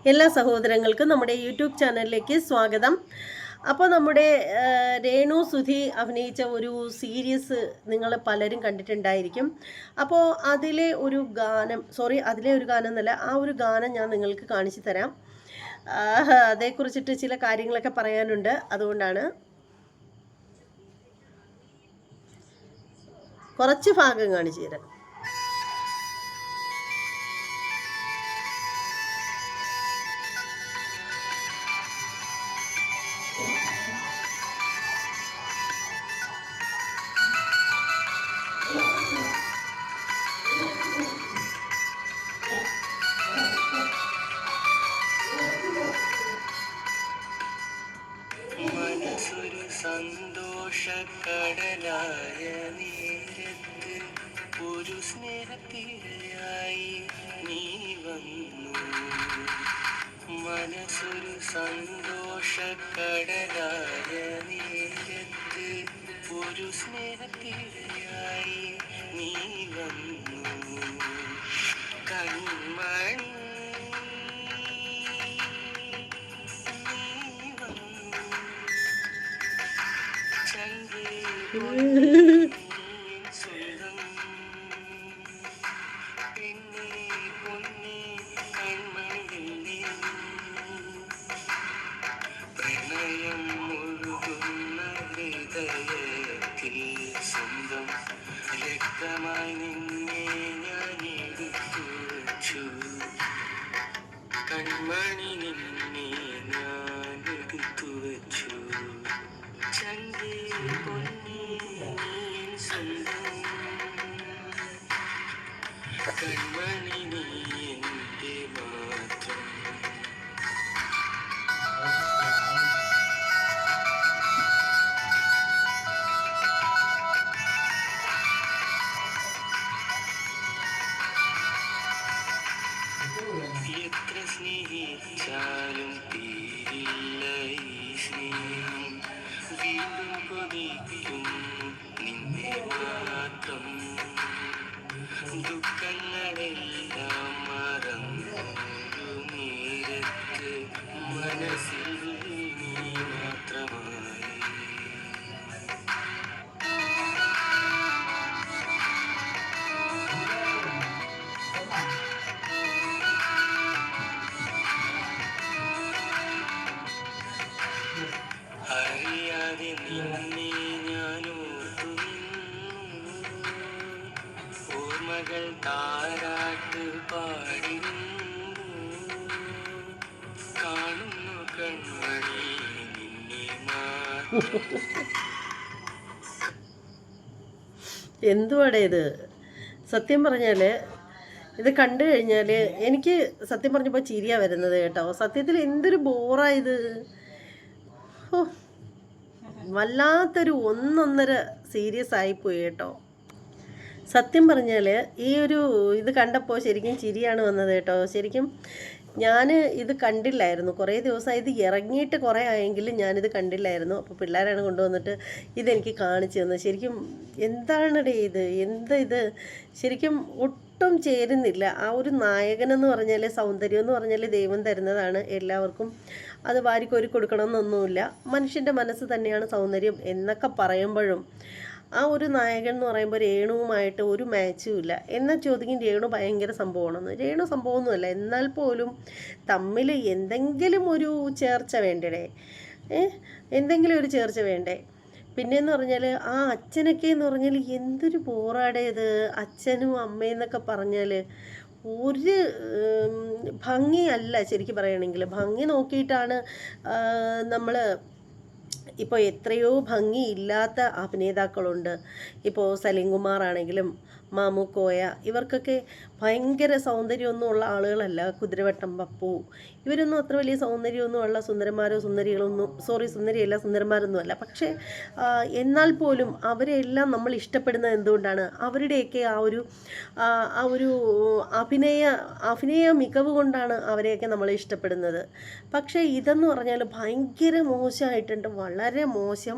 എല്ലാ സഹോദരങ്ങൾക്കും നമ്മുടെ യൂട്യൂബ് ചാനലിലേക്ക് സ്വാഗതം. അപ്പോൾ നമ്മുടെ രേണു സുധി അഭിനയിച്ച ഒരു സീരീസ് നിങ്ങൾ പലരും കണ്ടിട്ടുണ്ടായിരിക്കും. അപ്പോൾ അതിലെ ഒരു ഗാനം എന്നല്ല, ആ ഒരു ഗാനം ഞാൻ നിങ്ങൾക്ക് കാണിച്ചു തരാം. അതേക്കുറിച്ചിട്ട് ചില കാര്യങ്ങളൊക്കെ പറയാനുണ്ട്, അതുകൊണ്ടാണ് കുറച്ച് ഭാഗം കാണിച്ചു തരാം. സന്തോഷക്കടലായ നേരത്ത് ഒരു സ്നേഹത്തിരയായി നീ വന്നു. മനസ്സൊരു സന്തോഷക്കടലായ നേരത്ത് ഒരു സ്നേഹത്തിരയായി നീ വന്നു. കൺമണി പ്രണയം മുഴുകുന്ന ഹൃദയത്തിൽ സ്വന്തം രക്തമായി നിന്നെ ഞാൻ എടുത്തു വച്ചു. കൺമണി നിന്നെ ഞാൻ എടുത്തു വച്ചു. ചങ്കേ പൊന്നേ സ്വന്തം കൺമണി നീ എൻ്റെ മാത്രം. എത്ര സ്നേഹിച്ചാലും തീരില്ല ഈ സ്നേഹം. വീണ്ടും കൊതിക്കുന്നു നിന്നെ മാത്രം. ദുഃഖങ്ങളെല്ലാം മറന്നൊരു നേരത്ത് മനസ്സിൽ നീ മാത്രമായി. അറിയാതെ നിന്നെ ഞാനോർത്തു നിന്നു. ഓർമ്മകൾ താരാട്ട് പാടിരുന്നു. കാണുന്നു കൺമണി നിന്നെ മാത്രം. എന്തുവാടേ ഇത്? സത്യം പറഞ്ഞാൽ ഇത് കണ്ടു കഴിഞ്ഞാൽ എനിക്ക് സത്യം പറഞ്ഞപ്പോൾ ചിരിയാണ് വരുന്നത് കേട്ടോ. സത്യത്തിൽ എന്തൊരു ബോറായത്. ഓ, വല്ലാത്തൊരു ഒന്നൊന്നര സീരിയസ് ആയിപ്പോയി കേട്ടോ. സത്യം പറഞ്ഞാൽ ഇത് കണ്ടപ്പോൾ ശരിക്കും ചിരിയാണ് വന്നത് കേട്ടോ. ശരിക്കും ഞാൻ ഇത് കണ്ടില്ലായിരുന്നു, കുറേ ദിവസമായി. ഇത് ഇറങ്ങിയിട്ട് കുറേ ആയെങ്കിലും ഞാനിത് കണ്ടില്ലായിരുന്നു. അപ്പോൾ പിള്ളേരാണ് കൊണ്ടുവന്നിട്ട് ഇതെനിക്ക് കാണിച്ചു തന്നത്. ശരിക്കും എന്താണടേ ഇത് ശരിക്കും ഒട്ടും ചേരുന്നില്ല. ആ ഒരു നായകനെന്ന് പറഞ്ഞാൽ, സൗന്ദര്യം എന്ന് പറഞ്ഞാൽ ദൈവം തരുന്നതാണ് എല്ലാവർക്കും. അത് വാരിക്കോരി കൊടുക്കണമെന്നൊന്നുമില്ല. മനുഷ്യൻ്റെ മനസ്സ് തന്നെയാണ് സൗന്ദര്യം എന്നൊക്കെ പറയുമ്പോഴും ആ ഒരു നായകൻ എന്ന് പറയുമ്പോൾ രേണുവുമായിട്ട് ഒരു മാച്ചും ഇല്ല. എന്നാൽ ചോദിക്കും രേണു ഭയങ്കര സംഭവമാണെന്ന്. രേണു സംഭവമൊന്നുമല്ല, എന്നാൽ പോലും തമ്മിൽ എന്തെങ്കിലും ഒരു ചേർച്ച വേണ്ടേ? എന്തെങ്കിലും ഒരു ചേർച്ച വേണ്ടേ? പിന്നെയെന്ന് പറഞ്ഞാൽ ആ അച്ഛനൊക്കെ എന്ന് പറഞ്ഞാൽ എന്തൊരു ബോറാടേത്. അച്ഛനും അമ്മയെന്നൊക്കെ പറഞ്ഞാൽ ഒരു ഭംഗിയല്ല. ശരിക്കും പറയുകയാണെങ്കിൽ ഭംഗി നോക്കിയിട്ടാണ് നമ്മൾ ഇപ്പോൾ എത്രയോ ഭംഗിയില്ലാത്ത അഭിനേതാക്കളുണ്ട്. ഇപ്പോൾ സലീം കുമാർ ആണെങ്കിലും മാമുക്കോയ, ഇവർക്കൊക്കെ ഭയങ്കര സൗന്ദര്യമൊന്നും ഉള്ള ആളുകളല്ല. കുതിരവട്ടം പപ്പു, ഇവരൊന്നും അത്ര വലിയ സൗന്ദര്യമൊന്നും ഉള്ള സുന്ദരന്മാരോ സുന്ദരികളൊന്നും, സുന്ദരിയല്ല, സുന്ദരന്മാരൊന്നും അല്ല. പക്ഷേ എന്നാൽ പോലും അവരെല്ലാം നമ്മൾ ഇഷ്ടപ്പെടുന്നത് എന്തുകൊണ്ടാണ്? അവരുടെയൊക്കെ ആ ഒരു അഭിനയ മികവ് കൊണ്ടാണ് അവരെയൊക്കെ നമ്മൾ ഇഷ്ടപ്പെടുന്നത്. പക്ഷേ ഇതെന്ന് പറഞ്ഞാൽ ഭയങ്കര മോശമായിട്ടുണ്ട്, വളരെ മോശം.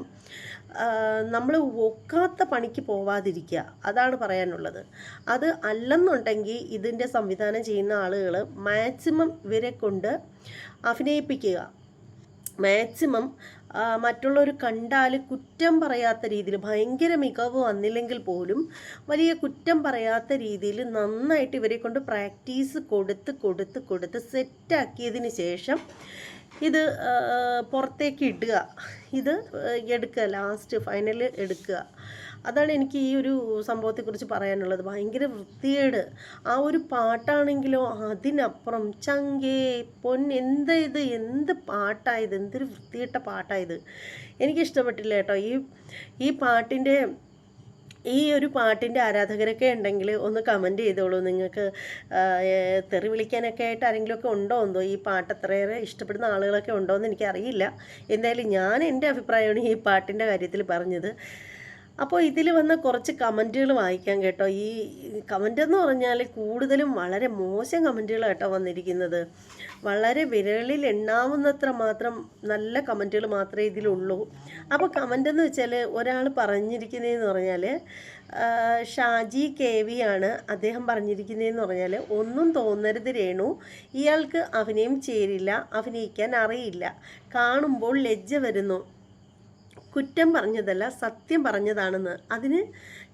നമ്മൾ ഒക്കാത്ത പണിക്ക് പോവാതിരിക്കുക, അതാണ് പറയാനുള്ളത്. അത് അല്ലെന്നുണ്ടെങ്കിൽ ഇതിൻ്റെ സംവിധാനം ചെയ്യുന്ന ആളുകൾ മാക്സിമം ഇവരെ കൊണ്ട് അഭിനയിപ്പിക്കുക. മാക്സിമം മറ്റുള്ളവർ കണ്ടാൽ കുറ്റം പറയാത്ത രീതിയിൽ, ഭയങ്കര മികവ് വന്നില്ലെങ്കിൽ പോലും വലിയ കുറ്റം പറയാത്ത രീതിയിൽ നന്നായിട്ട് ഇവരെ കൊണ്ട് പ്രാക്ടീസ് കൊടുത്ത് സെറ്റാക്കിയതിന് ശേഷം ഇത് പുറത്തേക്ക് ഇടുക, ഇത് എടുക്കുക, ലാസ്റ്റ് ഫൈനൽ എടുക്കുക. അതാണ് എനിക്ക് ഈ ഒരു സംഭവത്തെക്കുറിച്ച് പറയാനുള്ളത്. ഭയങ്കര വൃത്തികേട്. ആ ഒരു പാട്ടാണെങ്കിലോ അതിനപ്പുറം ചങ്കേ എന്ത് പാട്ടായത്, എന്തൊരു വൃത്തികെട്ട പാട്ടായത്. എനിക്കിഷ്ടപ്പെട്ടില്ല കേട്ടോ. ഈ പാട്ടിൻ്റെ ഒരു പാട്ടിൻ്റെ ആരാധകരൊക്കെ ഉണ്ടെങ്കിൽ ഒന്ന് കമൻറ്റ് ചെയ്തോളൂ. നിങ്ങൾക്ക് തെറി വിളിക്കാനൊക്കെ ആയിട്ട് ആരെങ്കിലുമൊക്കെ ഉണ്ടോ എന്തോ, ഈ പാട്ട് അത്രയേറെ ഇഷ്ടപ്പെടുന്ന ആളുകളൊക്കെ ഉണ്ടോ എന്ന് എനിക്കറിയില്ല. എന്തായാലും ഞാൻ എൻ്റെ അഭിപ്രായമാണ് ഈ പാട്ടിൻ്റെ കാര്യത്തിൽ പറഞ്ഞത്. അപ്പോൾ ഇതിൽ വന്ന കുറച്ച് കമൻറ്റുകൾ വായിക്കാം കേട്ടോ. ഈ കമൻ്റ് എന്ന് പറഞ്ഞാൽ കൂടുതലും വളരെ മോശം കമൻറ്റുകളാണ് കേട്ടോ വന്നിരിക്കുന്നത്. വളരെ വിരലിൽ എണ്ണാവുന്നത്ര മാത്രം നല്ല കമൻറ്റുകൾ മാത്രമേ ഇതിലുള്ളൂ. അപ്പോൾ കമൻ്റ് എന്ന് വെച്ചാൽ ഒരാൾ പറഞ്ഞിരിക്കുന്നതെന്ന് പറഞ്ഞാൽ ഷാജി KV ആണ്. അദ്ദേഹം പറഞ്ഞിരിക്കുന്നതെന്ന് പറഞ്ഞാൽ, ഒന്നും തോന്നരുത് രേണു, ഇയാൾക്ക് അഭിനയം ചേരില്ല, അഭിനയിക്കാൻ അറിയില്ല, കാണുമ്പോൾ ലജ്ജ വരുന്നു, കുറ്റം പറഞ്ഞതല്ല സത്യം പറഞ്ഞതാണെന്ന്. അതിന്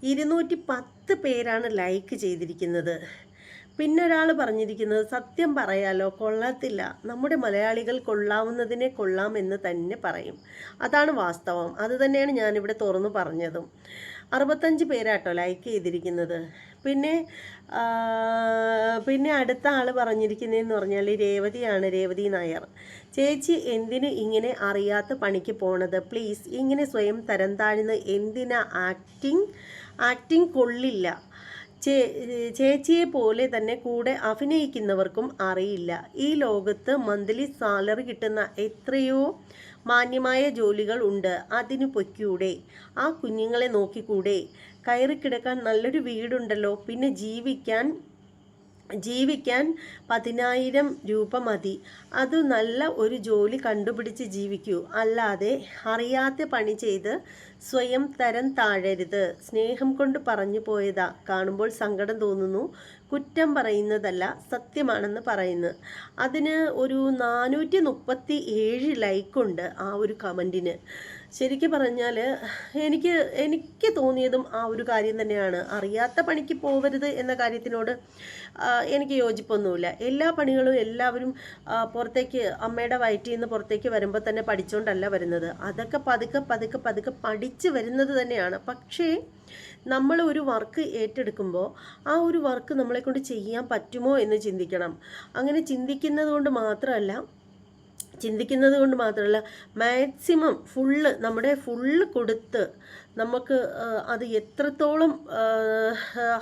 210 പേരാണ് ലൈക്ക് ചെയ്തിരിക്കുന്നത്. പിന്നെ ഒരാൾ പറഞ്ഞിരിക്കുന്നത്, സത്യം പറയാലോ, കൊള്ളത്തില്ല, നമ്മുടെ മലയാളികൾ കൊള്ളാവുന്നതിനെ കൊള്ളാം എന്ന് തന്നെ പറയും. അതാണ് വാസ്തവം. അത് തന്നെയാണ് ഞാനിവിടെ തുറന്നു പറഞ്ഞതും. 65 പേരാട്ടോ ലൈക്ക് ചെയ്തിരിക്കുന്നത്. പിന്നെ അടുത്ത ആൾ പറഞ്ഞിരിക്കുന്നതെന്ന് പറഞ്ഞാൽ രേവതിയാണ്, രേവതി നായർ. ചേച്ചി എന്തിന് ഇങ്ങനെ അറിയാത്ത പണിക്ക് പോണത്? പ്ലീസ്, ഇങ്ങനെ സ്വയം തരം താഴ്ന്ന് എന്തിനാ? ആക്ടിങ് കൊള്ളില്ല. ചേച്ചിയെ പോലെ തന്നെ കൂടെ അഭിനയിക്കുന്നവർക്കും അറിയില്ല. ഈ ലോകത്ത് മന്ത്ലി സാലറി കിട്ടുന്ന എത്രയോ മാന്യമായ ജോലികൾ ഉണ്ട്. അതിന് പൊയ്ക്കൂടെ? ആ കുഞ്ഞുങ്ങളെ നോക്കിക്കൂടെ? കയറിക്കിടക്കാൻ നല്ലൊരു വീടുണ്ടല്ലോ. പിന്നെ ജീവിക്കാൻ 10,000 രൂപ മതി. അത് നല്ല ഒരു ജോലി കണ്ടുപിടിച്ച് ജീവിക്കൂ. അല്ലാതെ അറിയാത്ത പണി ചെയ്ത് സ്വയം തരം താഴരുത്. സ്നേഹം കൊണ്ട് പറഞ്ഞു പോയതാ. കാണുമ്പോൾ സങ്കടം തോന്നുന്നു. കുറ്റം പറയുന്നതല്ല, സത്യമാണെന്ന് പറയുന്നു. അതിന് ഒരു 437 ലൈക്കുണ്ട് ആ ഒരു കമൻറ്റിന്. ശരിക്കും പറഞ്ഞാൽ എനിക്ക് തോന്നിയതും ആ ഒരു കാര്യം തന്നെയാണ്. അറിയാത്ത പണിക്ക് പോവരുത് എന്ന കാര്യത്തിനോട് എനിക്ക് യോജിപ്പൊന്നുമില്ല. എല്ലാ പണികളും എല്ലാവരും പുറത്തേക്ക് അമ്മയുടെ വയറ്റിൽ നിന്ന് പുറത്തേക്ക് വരുമ്പോൾ തന്നെ പഠിച്ചുകൊണ്ടല്ല വരുന്നത്. അതൊക്കെ പതുക്കെ പഠിച്ച് വരുന്നത് തന്നെയാണ്. പക്ഷേ നമ്മൾ ഒരു വർക്ക് ഏറ്റെടുക്കുമ്പോൾ ആ ഒരു വർക്ക് നമ്മളെ കൊണ്ട് ചെയ്യാൻ പറ്റുമോ എന്ന് ചിന്തിക്കണം. അങ്ങനെ ചിന്തിക്കുന്നത് കൊണ്ട് മാത്രമല്ല മാക്സിമം നമ്മുടെ ഫുള്ള് കൊടുത്ത് നമുക്ക് അത് എത്രത്തോളം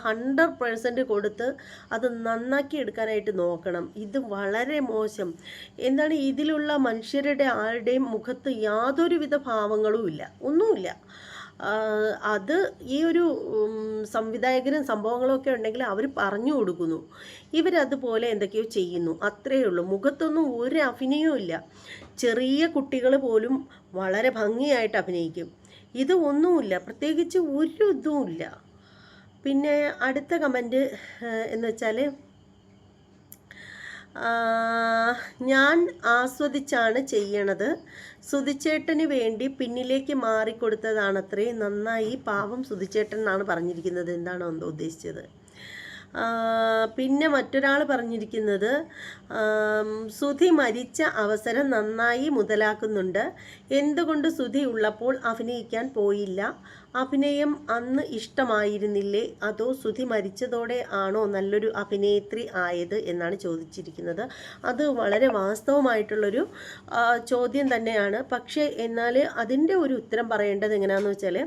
100% കൊടുത്ത് അത് നന്നാക്കി എടുക്കാനായിട്ട് നോക്കണം. ഇത് വളരെ മോശം. എന്താണ്, ഇതിലുള്ള മനുഷ്യരുടെ ആരുടെയും മുഖത്ത് യാതൊരുവിധ ഭാവങ്ങളും ഇല്ല, ഒന്നുമില്ല. അത് ഈ ഒരു സംവിധായകരും സംഭവങ്ങളൊക്കെ ഉണ്ടെങ്കിൽ അവർ പറഞ്ഞു കൊടുക്കുന്നു, ഇവരതുപോലെ എന്തൊക്കെയോ ചെയ്യുന്നു, അത്രയേ ഉള്ളൂ. മുഖത്തൊന്നും ഒരു അഭിനയവും ഇല്ല. ചെറിയ കുട്ടികൾ പോലും വളരെ ഭംഗിയായിട്ട് അഭിനയിക്കും. ഇത് ഒന്നുമില്ല, പ്രത്യേകിച്ച് ഒരു ഇതുമില്ല. പിന്നെ അടുത്ത കമൻറ്റ് എന്ന് വെച്ചാൽ, ഞാൻ ആസ്വദിച്ചാണ് ചെയ്യണത്, സുധിച്ചേട്ടന് വേണ്ടി പിന്നിലേക്ക് മാറിക്കൊടുത്തതാണത്രേ, നന്നായി, പാവം സുധിച്ചേട്ടൻ എന്നാണ് പറഞ്ഞിരിക്കുന്നത്. എന്താണോ എന്തോ ഉദ്ദേശിച്ചത്. പിന്നെ മറ്റൊരാൾ പറഞ്ഞിരിക്കുന്നത്, സുധി മരിച്ച അവസരം നന്നായി മുതലാക്കുന്നുണ്ട്. എന്തുകൊണ്ട് സുധി ഉള്ളപ്പോൾ അഭിനയിക്കാൻ പോയില്ല? അഭിനയം അന്ന് ഇഷ്ടമായിരുന്നില്ലേ? അതോ സുധി മരിച്ചതോടെ ആണോ നല്ലൊരു അഭിനേത്രി ആയത് എന്നാണ് ചോദിച്ചിരിക്കുന്നത്. അത് വളരെ വാസ്തവമായിട്ടുള്ളൊരു ചോദ്യം തന്നെയാണ്. പക്ഷേ എന്നാൽ അതിൻ്റെ ഒരു ഉത്തരം പറയേണ്ടത് എങ്ങനെയാണെന്ന് വെച്ചാൽ,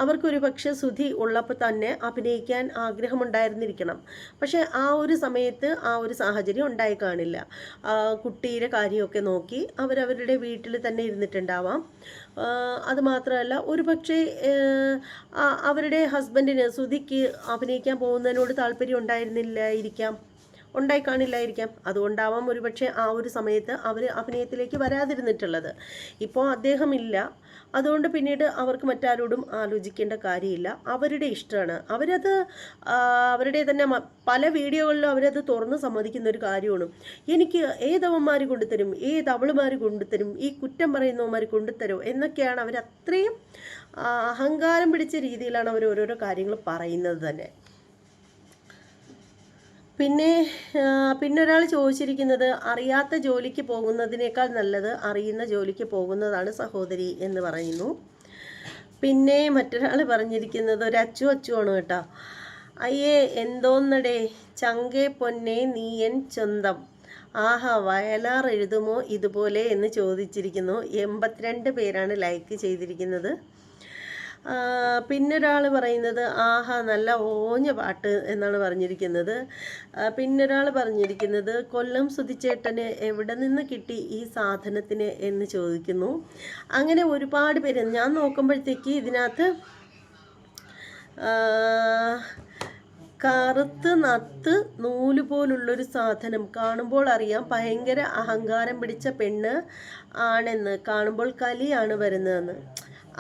അവർക്കൊരു പക്ഷേ സുധി ഉള്ളപ്പോൾ തന്നെ അഭിനയിക്കാൻ ആഗ്രഹമുണ്ടായിരുന്നിരിക്കണം. പക്ഷേ ആ ഒരു സമയത്ത് ആ ഒരു സാഹചര്യം ഉണ്ടായി കാണില്ല. കുട്ടിയുടെ കാര്യമൊക്കെ നോക്കി അവരവരുടെ വീട്ടിൽ തന്നെ ഇരുന്നിട്ടുണ്ടാവാം. അതുമാത്രമല്ല, ഒരു പക്ഷേ അവരുടെ ഹസ്ബൻഡിന് സുധിക്ക് അഭിനയിക്കാൻ പോകുന്നതിനോട് താല്പര്യം ഉണ്ടായിരുന്നില്ലായിരിക്കാം. ഉണ്ടായി കാണില്ലായിരിക്കാം. അതുകൊണ്ടാവാം ഒരുപക്ഷെ ആ ഒരു സമയത്ത് അവർ അഭിനയത്തിലേക്ക് വരാതിരുന്നിട്ടുള്ളത്. ഇപ്പോൾ അദ്ദേഹമില്ല, അതുകൊണ്ട് പിന്നീട് അവർക്ക് മറ്റാരോടും ആലോചിക്കേണ്ട കാര്യമില്ല. അവരുടെ ഇഷ്ടമാണ്. അവരത് അവരുടെ തന്നെ പല വീഡിയോകളിലും അവരത് തുറന്ന് സമ്മതിക്കുന്ന ഒരു കാര്യമാണ്. എനിക്ക് ഏതവന്മാർ കൊണ്ടുതരും, ഏതവളുമാർ കൊണ്ടുതരും, ഈ കുറ്റം പറയുന്നവന്മാർ കൊണ്ടുതരും എന്നൊക്കെയാണ് അവർ. അത്രയും അഹങ്കാരം പിടിച്ച രീതിയിലാണ് അവർ ഓരോരോ കാര്യങ്ങൾ പറയുന്നത് തന്നെ. പിന്നെ ഒരാൾ ചോദിച്ചിരിക്കുന്നത്, അറിയാത്ത ജോലിക്ക് പോകുന്നതിനേക്കാൾ നല്ലത് അറിയുന്ന ജോലിക്ക് പോകുന്നതാണ് സഹോദരി എന്ന് പറയുന്നു. പിന്നെ മറ്റൊരാൾ പറഞ്ഞിരിക്കുന്നത് ഒരു അച്ചുവാണ് കേട്ടോ. അയ്യേ എന്തോന്നടേ ചങ്കേ പൊന്നെ നീയൻ ചൊന്തം, ആഹാ വയലാർ എഴുതുമോ ഇതുപോലെ എന്ന് ചോദിച്ചിരിക്കുന്നു. 82 പേരാണ് ലൈക്ക് ചെയ്തിരിക്കുന്നത്. പിന്നൊരാൾ പറയുന്നത് ആഹാ നല്ല ഓഞ്ഞ പാട്ട് എന്നാണ് പറഞ്ഞിരിക്കുന്നത്. പിന്നൊരാൾ പറഞ്ഞിരിക്കുന്നത് കൊല്ലം സുധിച്ചേട്ടന് എവിടെ നിന്ന് കിട്ടി ഈ സാധനത്തിന് എന്ന് ചോദിക്കുന്നു. അങ്ങനെ ഒരുപാട് പേര് ഞാൻ നോക്കുമ്പോഴത്തേക്ക് ഇതിനകത്ത് കറുത്ത് നത്ത് നൂല് പോലുള്ളൊരു സാധനം കാണുമ്പോൾ അറിയാം ഭയങ്കര അഹങ്കാരം പിടിച്ച പെണ്ണ് ആണെന്ന്, കാണുമ്പോൾ കലിയാണ് വരുന്നതെന്ന്.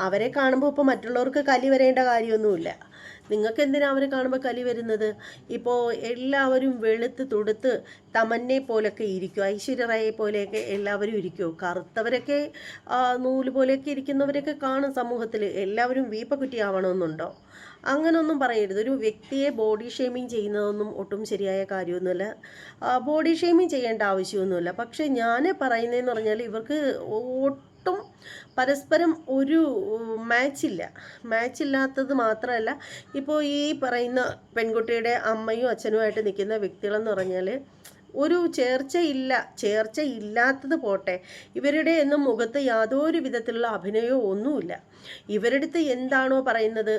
അവരെ കാണുമ്പോൾ ഇപ്പോൾ മറ്റുള്ളവർക്ക് കലി വരേണ്ട കാര്യമൊന്നുമില്ല. നിങ്ങൾക്ക് എന്തിനാണ് അവരെ കാണുമ്പോൾ കലി വരുന്നത്? ഇപ്പോൾ എല്ലാവരും വെളുത്ത് തുടുത്ത് തമന്നെ പോലൊക്കെ ഇരിക്കും, ഐശ്വര്യ റായെ പോലെയൊക്കെ എല്ലാവരും ഇരിക്കുമോ? കറുത്തവരൊക്കെ നൂല് പോലെയൊക്കെ ഇരിക്കുന്നവരൊക്കെ കാണും സമൂഹത്തിൽ. എല്ലാവരും വീപ്പക്കുറ്റിയാവണമെന്നുണ്ടോ? അങ്ങനൊന്നും പറയരുത്. ഒരു വ്യക്തിയെ ബോഡി ഷേമിങ് ചെയ്യുന്നതൊന്നും ഒട്ടും ശരിയായ കാര്യമൊന്നുമല്ല. ബോഡി ഷേമിങ് ചെയ്യേണ്ട ആവശ്യമൊന്നുമില്ല. പക്ഷേ ഞാൻ പറയുന്നതെന്ന് പറഞ്ഞാൽ ഇവർക്ക് ഒട്ടും പരസ്പരം ഒരു മാച്ചില്ലാത്തത് മാത്രമല്ല, ഇപ്പോൾ ഈ പറയുന്ന പെൺകുട്ടിയുടെ അമ്മയും അച്ഛനുമായിട്ട് നിൽക്കുന്ന വ്യക്തികളെന്ന് പറഞ്ഞാൽ ഒരു ചേർച്ചയില്ലാത്തത് പോട്ടെ, ഇവരുടെ ഒന്നും മുഖത്ത് യാതൊരു വിധത്തിലുള്ള അഭിനയവും ഒന്നുമില്ല. ഇവരുടെ അടുത്ത് എന്താണോ പറയുന്നത്,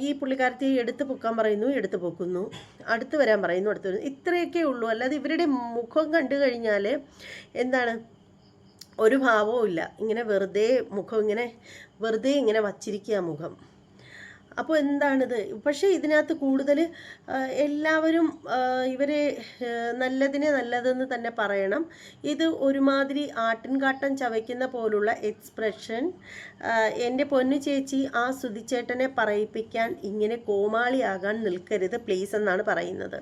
ഈ പുള്ളിക്കാരത്തെ എടുത്ത് പൊക്കാൻ പറയുന്നു, എടുത്ത് പൊക്കുന്നു, അടുത്ത് വരാൻ പറയുന്നു, അടുത്ത് വരുന്നു, ഇത്രയൊക്കെ ഉള്ളൂ. അല്ലാതെ ഇവരുടെ മുഖം കണ്ടു കഴിഞ്ഞാൽ എന്താണ്, ഒരു ഭാവവും ഇല്ല. ഇങ്ങനെ വെറുതെ മുഖം ഇങ്ങനെ വച്ചിരിക്കുക മുഖം. അപ്പോൾ എന്താണിത്? പക്ഷേ ഇതിനകത്ത് കൂടുതൽ എല്ലാവരും ഇവരെ നല്ലതിനെ നല്ലതെന്ന് തന്നെ പറയണം. ഇത് ഒരുമാതിരി ആട്ടിൻകാട്ടം ചവയ്ക്കുന്ന പോലുള്ള എക്സ്പ്രഷൻ. എൻ്റെ പൊന്നു ചേച്ചി ആ സുധിച്ചേട്ടനെ പറയിപ്പിക്കാൻ ഇങ്ങനെ കോമാളിയാകാൻ നിൽക്കരുത് പ്ലീസ് എന്നാണ് പറയുന്നത്.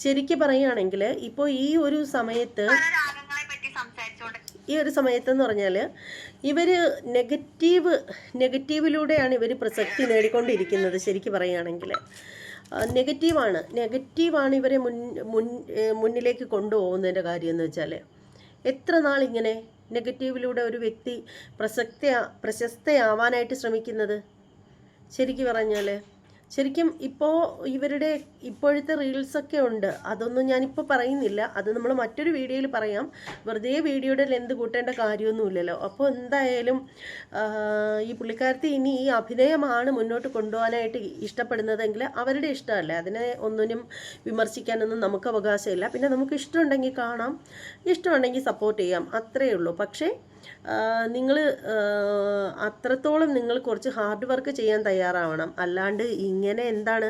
ശരിക്കും പറയുകയാണെങ്കിൽ ഇപ്പോൾ ഈ ഒരു സമയത്തെന്ന് പറഞ്ഞാൽ ഇവർ നെഗറ്റീവിലൂടെയാണ് ഇവർ പ്രസക്തി നേടിക്കൊണ്ടിരിക്കുന്നത്. ശരിക്കും പറയുകയാണെങ്കിൽ നെഗറ്റീവാണ് ഇവരെ മുന്നിലേക്ക് കൊണ്ടുപോകുന്നതിൻ്റെ കാര്യം എന്ന് വെച്ചാൽ. എത്ര നാളിങ്ങനെ നെഗറ്റീവിലൂടെ ഒരു വ്യക്തി പ്രശസ്തയാവാനായിട്ട് ശ്രമിക്കുന്നത്? ശരിക്കും പറഞ്ഞാൽ ശരിക്കും ഇപ്പോൾ ഇവരുടെ ഇപ്പോഴത്തെ റീൽസൊക്കെ ഉണ്ട്. അതൊന്നും ഞാനിപ്പോൾ പറയുന്നില്ല, അത് നമ്മൾ മറ്റൊരു വീഡിയോയിൽ പറയാം. വെറുതെ വീഡിയോയുടെ ലെന്ത് കൂട്ടേണ്ട കാര്യമൊന്നുമില്ലല്ലോ. അപ്പോൾ എന്തായാലും ഈ പുള്ളിക്കാരത്തി ഇനി ഈ അഭിനയമാണ് മുന്നോട്ട് കൊണ്ടുപോകാനായിട്ട് ഇഷ്ടപ്പെടുന്നതെങ്കിൽ അവരുടെ ഇഷ്ടമല്ല, അതിനെ ഒന്നിനും വിമർശിക്കാനൊന്നും നമുക്ക് അവകാശമില്ല. പിന്നെ നമുക്ക് ഇഷ്ടമുണ്ടെങ്കിൽ കാണാം, ഇഷ്ടമുണ്ടെങ്കിൽ സപ്പോർട്ട് ചെയ്യാം, അത്രയേ ഉള്ളൂ. പക്ഷേ നിങ്ങൾ അത്രത്തോളം നിങ്ങൾ കുറച്ച് ഹാർഡ് വർക്ക് ചെയ്യാൻ തയ്യാറാവണം. അല്ലാണ്ട് ഇങ്ങനെ എന്താണ്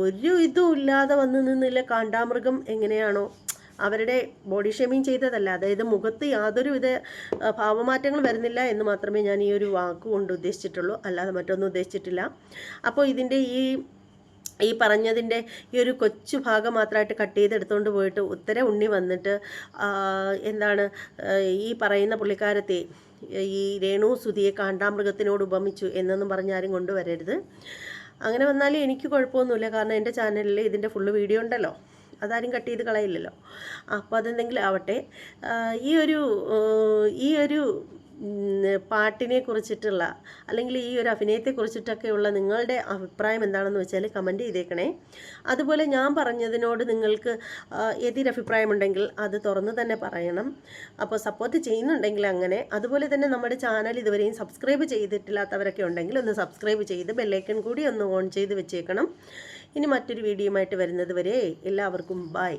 ഒരു ഇതും ഇല്ലാതെ വന്ന് നിന്നില്ല കാണ്ടാമൃഗം എങ്ങനെയാണോ അവരുടെ ബോഡി ഷേമിങ് ചെയ്തതല്ല, അതായത് മുഖത്ത് യാതൊരുവിധ ഭാവമാറ്റങ്ങൾ വരുന്നില്ല എന്ന് മാത്രമേ ഞാൻ ഈ ഒരു വാക്കുകൊണ്ട് ഉദ്ദേശിച്ചിട്ടുള്ളൂ, അല്ലാതെ മറ്റൊന്നും ഉദ്ദേശിച്ചിട്ടില്ല. അപ്പോൾ ഇതിൻ്റെ ഈ പറഞ്ഞതിൻ്റെ ഈ ഒരു കൊച്ചു ഭാഗം മാത്രമായിട്ട് കട്ട് ചെയ്തെടുത്തുകൊണ്ട് പോയിട്ട് ഉത്തര ഉണ്ണി വന്നിട്ട് എന്താണ് ഈ പറയുന്ന പുള്ളിക്കാരത്തെ ഈ രേണു സുധിയെ കാണ്ടാമൃഗത്തിനോട് ഉപമിച്ചു എന്നൊന്നും പറഞ്ഞാരും കൊണ്ടുവരരുത്. അങ്ങനെ വന്നാലും എനിക്ക് കുഴപ്പമൊന്നുമില്ല, കാരണം എൻ്റെ ചാനലിൽ ഇതിൻ്റെ ഫുള്ള് വീഡിയോ ഉണ്ടല്ലോ, അതാരും കട്ട് ചെയ്ത് കളയില്ലല്ലോ. അപ്പോൾ അതെന്തെങ്കിലും ആവട്ടെ. ഈ ഒരു പാട്ടിനെ കുറിച്ചിട്ടുള്ള അല്ലെങ്കിൽ ഈ ഒരു അഭിനയത്തെക്കുറിച്ചിട്ടൊക്കെയുള്ള നിങ്ങളുടെ അഭിപ്രായം എന്താണെന്ന് വെച്ചാൽ കമൻറ്റ് ചെയ്തേക്കണേ. അതുപോലെ ഞാൻ പറഞ്ഞതിനോട് നിങ്ങൾക്ക് എതിരഭിപ്രായമുണ്ടെങ്കിൽ അത് തുറന്ന് തന്നെ പറയണം. അപ്പോൾ സപ്പോർട്ട് ചെയ്യുന്നുണ്ടെങ്കിൽ അങ്ങനെ. അതുപോലെ തന്നെ നമ്മുടെ ചാനൽ ഇതുവരെയും സബ്സ്ക്രൈബ് ചെയ്തിട്ടില്ലാത്തവരൊക്കെ ഉണ്ടെങ്കിൽ ഒന്ന് സബ്സ്ക്രൈബ് ചെയ്ത് ബെല്ലൈക്കൺ കൂടി ഒന്ന് ഓൺ ചെയ്ത് വെച്ചേക്കണം. ഇനി മറ്റൊരു വീഡിയോയുമായിട്ട് വരുന്നത് വരെ എല്ലാവർക്കും ബൈ.